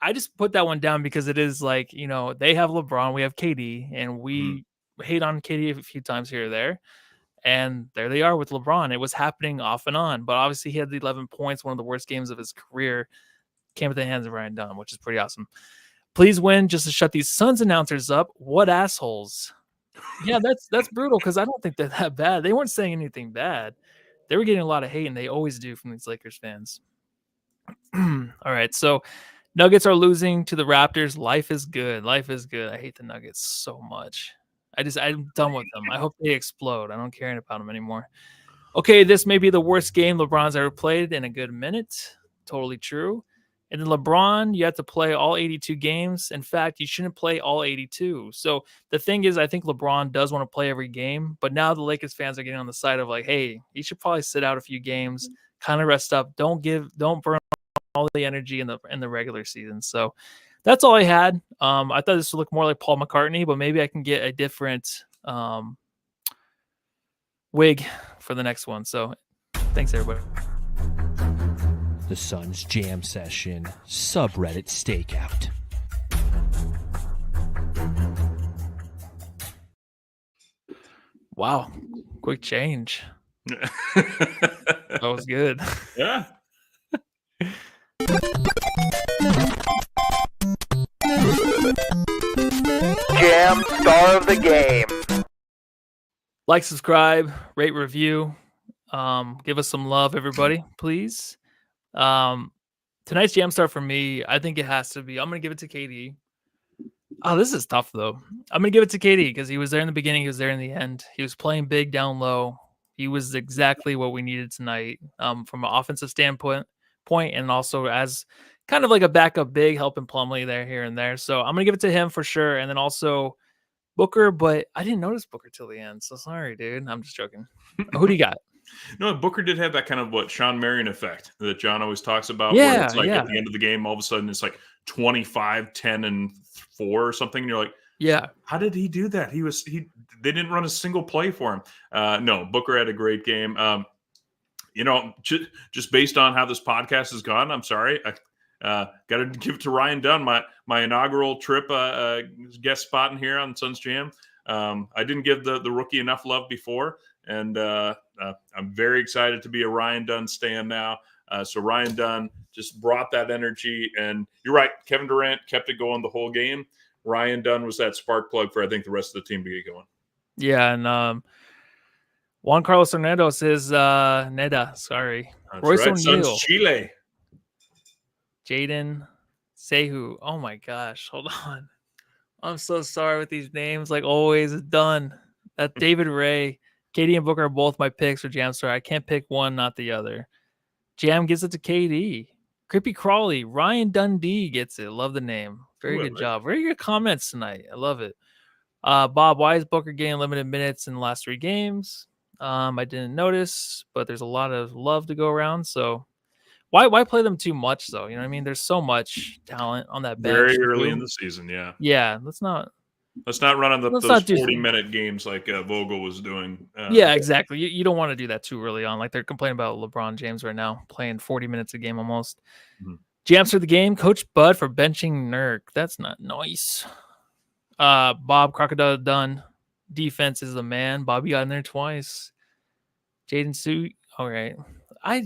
I just put that one down because it is like, they have LeBron, we have KD, and we hate on KD a few times here or there. And there they are with LeBron. It was happening off and on, but obviously he had the 11 points, one of the worst games of his career. Came at the hands of Ryan Dunn, which is pretty awesome. Please win just to shut these Suns announcers up. What assholes. Yeah, that's brutal because I don't think they're that bad. They weren't saying anything bad. They were getting a lot of hate, and they always do from these Lakers fans. All right, so Nuggets are losing to the Raptors. Life is good. Life is good. I hate the Nuggets so much. I'm done with them. I hope they explode. I don't care about them anymore. Okay, this may be the worst game LeBron's ever played in a good minute. Totally true. And then LeBron, you have to play all 82 games. In fact, you shouldn't play all 82. So the thing is, I think LeBron does want to play every game. But now the Lakers fans are getting on the side of like, hey, you should probably sit out a few games, kind of rest up. Don't burn all the energy in the regular season. So that's all I had. I thought this would look more like Paul McCartney, but maybe I can get a different wig for the next one. So thanks, everybody. The Suns Jam Session subreddit stakeout. Wow, quick change. That was good. Yeah. Jam star of the game. Like, subscribe, rate, review. Give us some love, everybody, please. Tonight's jam star for me, I think it has to be. I'm gonna give it to KD. Oh, this is tough though. I'm gonna give it to KD because he was there in the beginning, he was there in the end. He was playing big down low. He was exactly what we needed tonight, from an offensive standpoint, and also as kind of like a backup big, helping Plumlee there, here and there. So I'm gonna give it to him for sure, and then also Booker. But I didn't notice Booker till the end, so sorry, dude. I'm just joking. Who do you got? No, Booker did have that kind of what Sean Marion effect that John always talks about. Yeah, where it's like yeah. at the end of the game, all of a sudden it's like 25, 10, and 4 or something. And you're like, Yeah. how did he do that? They didn't run a single play for him. No, Booker had a great game. Just based on how this podcast has gone, I'm sorry. I got to give it to Ryan Dunn, my inaugural trip guest spot in here on Suns Jam. I didn't give the rookie enough love before, and I'm very excited to be a Ryan Dunn stan now. So Ryan Dunn just brought that energy, and you're right, Kevin Durant kept it going the whole game. Ryan Dunn was that spark plug for, I think, the rest of the team to get going. Yeah, and Juan Carlos Hernandez is Neda. Sorry, That's Royce right. O'Neal, Suns Chile. Jaden Sehu. Oh my gosh, hold on. I'm so sorry with these names. Like always, done. That David Ray, KD, and Booker are both my picks for Jam Star. I can't pick one, not the other. Jam gives it to KD. Creepy Crawley, Ryan Dundee gets it. Love the name. Very good job. Very good comments tonight. I love it. Bob, why is Booker getting limited minutes in the last 3 games? I didn't notice, but there's a lot of love to go around. So why play them too much, though? You know what I mean? There's so much talent on that bench. Very early in the season, yeah. Yeah, let's not run on those 40-minute games like Vogel was doing. Yeah, exactly. You don't want to do that too early on. Like they're complaining about LeBron James right now, playing 40 minutes a game almost. Mm-hmm. Jams for the game, Coach Bud for benching Nurk. That's not nice. Bob Crocodile Dunn, defense is the man. Bobby got in there twice. Jaden Sue. All right. I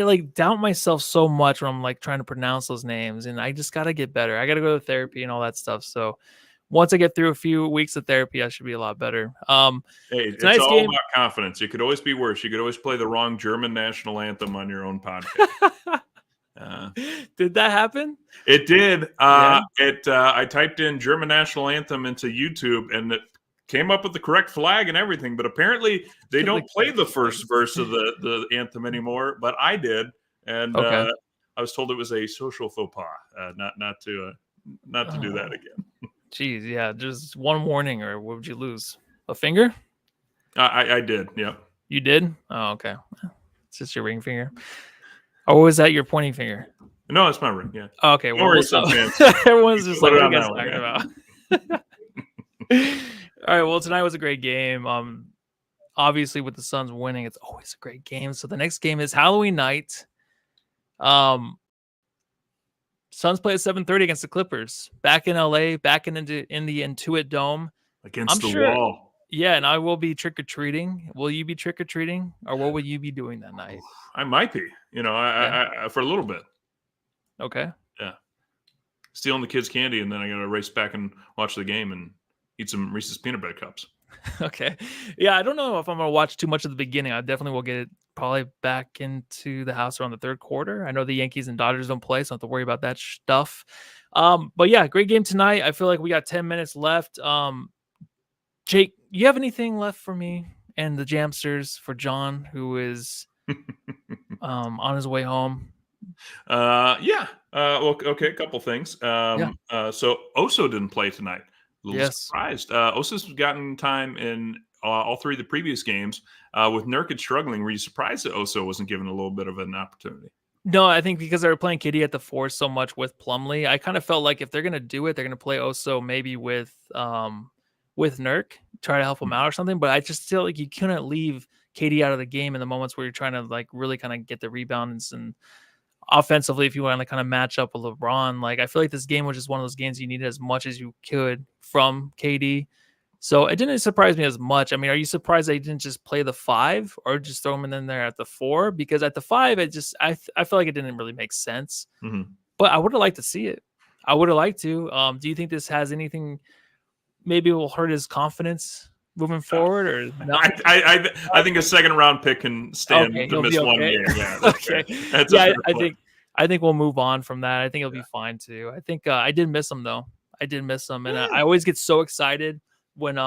like doubt myself so much when I'm like trying to pronounce those names, and I just got to get better. I got to go to therapy and all that stuff. So once I get through a few weeks of therapy, I should be a lot better. Hey, it's all about confidence. You could always be worse. You could always play the wrong German national anthem on your own podcast. Did that happen? It did. Yeah. I typed in German national anthem into YouTube, and it came up with the correct flag and everything. But apparently, they don't play the first verse of the anthem anymore. But I did, and I was told it was a social faux pas, not to do that again. Jeez, yeah, just one warning, or what would you lose? A finger? I did, yeah. You did? Oh, okay. It's just your ring finger. Or was that your pointing finger? No, it's my ring, yeah. Oh, okay, well, everyone's just like, what are you guys talking about? All right, well, tonight was a great game. Obviously, with the Suns winning, it's always a great game. So the next game is Halloween night. Suns play at 7:30 against the Clippers. Back in LA, back in the Intuit Dome. Against the wall. Yeah, and I will be trick-or-treating. Will you be trick-or-treating? Or what would you be doing that night? I might be. I for a little bit. Okay. Yeah. Stealing the kids' candy, and then I got to race back and watch the game and eat some Reese's peanut butter cups. Okay. Yeah, I don't know if I'm going to watch too much of the beginning. I definitely will get it probably back into the house around the third quarter. I know the Yankees and Dodgers don't play, so I don't have to worry about that stuff. But yeah, great game tonight. I feel like we got 10 minutes left. Jake, you have anything left for me and the Jamsters for John, who is on his way home? Yeah. Well, okay, a couple things. So Oso didn't play tonight. A little surprised. Oso's gotten time in all 3 of the previous games. With Nurkic struggling, were you surprised that Oso wasn't given a little bit of an opportunity? No, I think because they were playing KD at the 4 so much with Plumlee, I kind of felt like if they're going to do it, they're going to play Oso maybe with Nurk, try to help him out or something. But I just feel like you couldn't leave KD out of the game in the moments where you're trying to like really kind of get the rebounds and offensively, if you want to kind of match up with LeBron. Like, I feel like this game was just one of those games you needed as much as you could from KD. So it didn't surprise me as much. I mean, are you surprised they didn't just play the 5 or just throw him in there at the 4? Because at the 5, I feel like it didn't really make sense. Mm-hmm. But I would have liked to see it. I would have liked to. Do you think this has anything? Maybe it will hurt his confidence moving forward, or no? I think a second round pick can stand to miss one game. Yeah, okay. I think we'll move on from that. I think it'll be fine too. I think I did miss him though. I did miss him, and I always get so excited when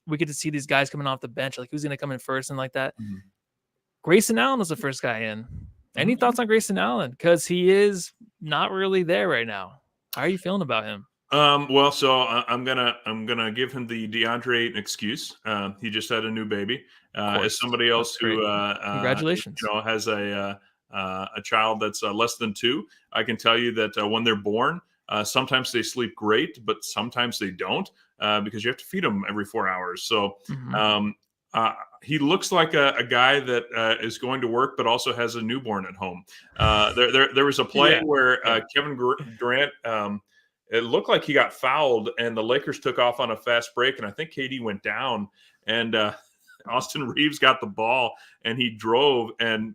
we get to see these guys coming off the bench, like who's going to come in first and like that. Mm-hmm. Grayson Allen was the first guy in. Any thoughts on Grayson Allen? Because he is not really there right now. How are you feeling about him? Well, so I'm gonna give him the DeAndre Ayton excuse. He just had a new baby. As somebody else who congratulations, has a child that's less than 2, I can tell you that when they're born, sometimes they sleep great, but sometimes they don't because you have to feed them every 4 hours. So he looks like a guy that is going to work, but also has a newborn at home. There was a play where Kevin Durant. It looked like he got fouled, and the Lakers took off on a fast break, and I think KD went down, and Austin Reeves got the ball, and he drove, and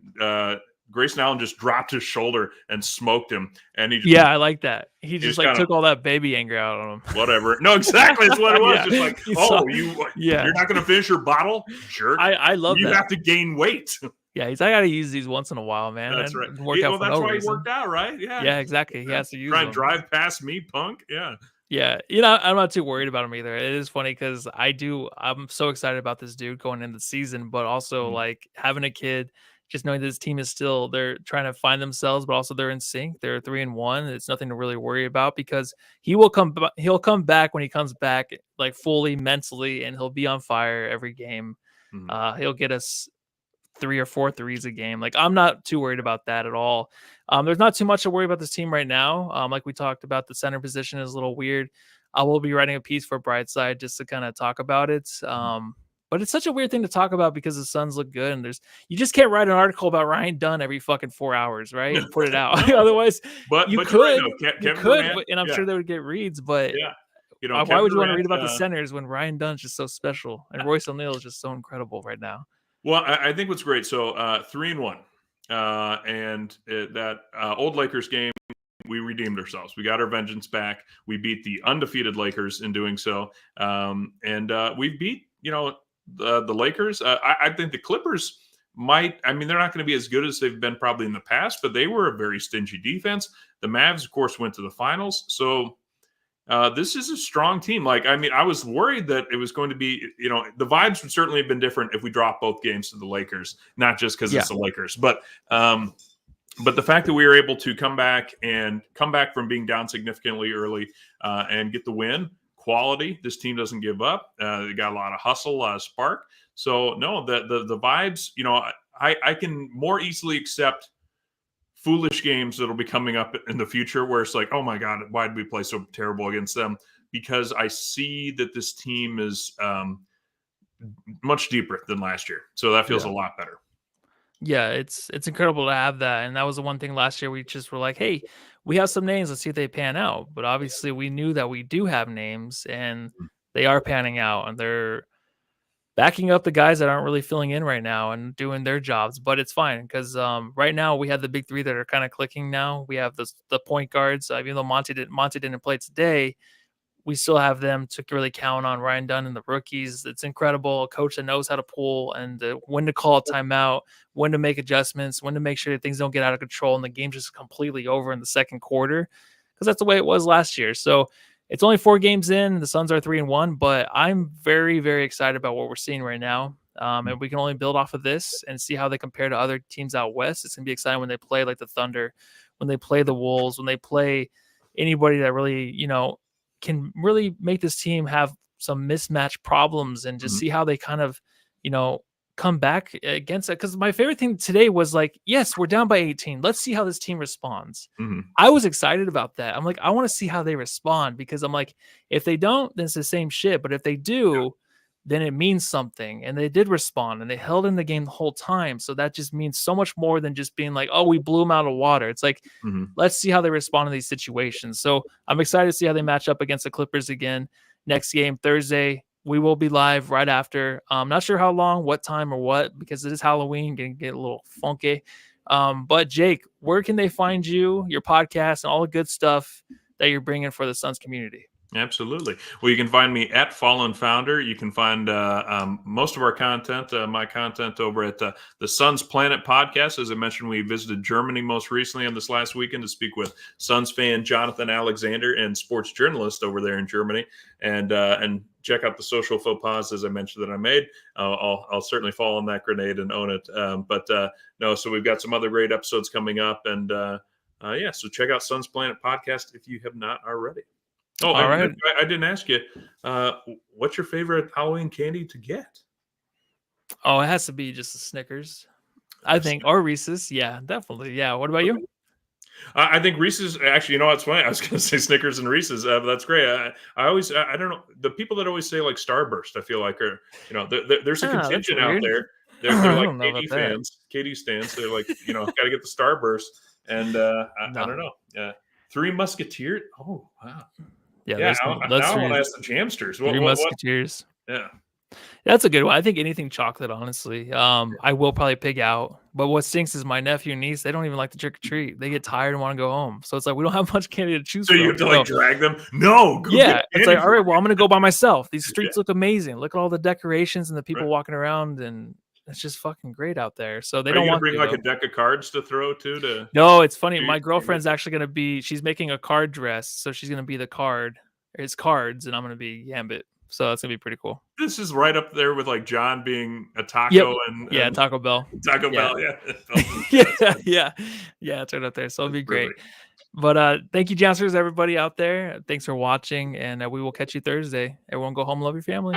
Grayson Allen just dropped his shoulder and smoked him. And he just, I like that. He just like took all that baby anger out on him. Whatever. No, exactly. That's what it was. Just like, you're not going to finish your bottle? Sure. I love that. You have to gain weight. Yeah, I got to use these once in a while, man. That's right. That's why he worked out, right? Yeah, exactly. He has to use try them. and drive past me, punk. Yeah. Yeah, I'm not too worried about him either. It is funny because I'm so excited about this dude going into the season, but also like having a kid, just knowing that this team is still, they're trying to find themselves, but also they're in sync. They're 3-1. It's nothing to really worry about because he'll come back when he comes back, like fully mentally, and he'll be on fire every game. He'll get us 3 or 4 threes a game. Like, I'm not too worried about that at all. There's not too much to worry about this team right now. Like we talked about, the center position is a little weird. I will be writing a piece for Brightside just to kind of talk about it. But it's such a weird thing to talk about because the Suns look good, and you just can't write an article about Ryan Dunn every fucking 4 hours, right? And put it out. Otherwise, you could, and I'm sure they would get reads. But why would you want to read about the centers when Ryan Dunn's just so special and Royce O'Neal is just so incredible right now? Well, I think what's great. So 3-1, and that old Lakers game, we redeemed ourselves. We got our vengeance back. We beat the undefeated Lakers in doing so, and we beat the Lakers. I think the Clippers might. I mean, they're not going to be as good as they've been probably in the past, but they were a very stingy defense. The Mavs, of course, went to the finals. So this is a strong team. Like, I mean, I was worried that it was going to be, the vibes would certainly have been different if we dropped both games to the Lakers, not just because it's the Lakers, but the fact that we were able to come back from being down significantly early and get the win, quality. This team doesn't give up. They got a lot of hustle, a lot of spark. So no, the vibes, I can more easily accept foolish games that'll be coming up in the future where it's like, oh my God, why did we play so terrible against them? Because I see that this team is much deeper than last year. So that feels a lot better. Yeah, it's incredible to have that. And that was the one thing last year we just were like, hey, we have some names. Let's see if they pan out. But obviously we knew that we do have names and they are panning out and they're backing up the guys that aren't really filling in right now and doing their jobs. But it's fine because right now we have the big three that are kind of clicking now. We have the point guards. Even though Monty didn't play today, we still have them to really count on. Ryan Dunn and the rookies. It's incredible. A coach that knows how to pull and when to call a timeout, when to make adjustments, when to make sure that things don't get out of control and the game's just completely over in the second quarter, because that's the way it was last year. So it's only 4 games in. The Suns are 3-1, but I'm very, very excited about what we're seeing right now. And we can only build off of this and see how they compare to other teams out west. It's going to be exciting when they play like the Thunder, when they play the Wolves, when they play anybody that really, can really make this team have some mismatch problems and just see how they kind of, come back against it. Because my favorite thing today was like, yes, we're down by 18. Let's see how this team responds. I was excited about that. I'm like, I want to see how they respond because I'm like, if they don't, then it's the same shit. But if they do, then it means something. And they did respond and they held in the game the whole time. So that just means so much more than just being like, oh, we blew them out of water. It's like, let's see how they respond in these situations. So I'm excited to see how they match up against the Clippers again. Next game, Thursday. We will be live right after. I'm not sure how long, what time, or what, because it is Halloween, going to get a little funky. But Jake, where can they find you, your podcast, and all the good stuff that you're bringing for the Suns community? Absolutely. Well, you can find me at Fallen Founder. You can find most of our content, my content, over at the Suns Planet podcast. As I mentioned, we visited Germany most recently on this last weekend to speak with Suns fan Jonathan Alexander and sports journalist over there in Germany. And check out the social faux pas, as I mentioned, that I made. I'll certainly fall on that grenade and own it. So we've got some other great episodes coming up. And so check out Suns Planet podcast if you have not already. Oh, all right. I didn't ask you. What's your favorite Halloween candy to get? Oh, it has to be just the Snickers, I think, or Reese's. Yeah, definitely. Yeah. What about you? I think Reese's. Actually, you know what's funny? I was going to say Snickers and Reese's. But that's great. I don't know, the people that always say like Starburst, I feel like are, there's a contingent out there. They're like KD fans, KD stands. They're like, got to get the Starburst. And I don't know. Yeah. Three Musketeers. Oh, wow. Yeah, now I want to ask the Jamsters. Three Musketeers. Yeah, that's a good one. I think anything chocolate, honestly. I will probably pig out. But what stinks is my nephew and niece, they don't even like to trick or treat. They get tired and want to go home. So it's like we don't have much candy to choose from. So you have to drag them? No. Yeah. It's like, all right, well, I'm gonna go by myself. These streets look amazing. Look at all the decorations and the people walking around, and it's just fucking great out there. So they don't want to bring like a deck of cards to throw too. No, it's funny. My girlfriend's actually gonna be. She's making a card dress, so she's gonna be the card. It's cards, and I'm gonna be Gambit. So that's gonna be pretty cool. This is right up there with like John being a taco and Taco Bell. Taco Bell, yeah. It's right up there. So it'll be great. But thank you, Jamsters, everybody out there. Thanks for watching, and we will catch you Thursday. Everyone, go home, love your family.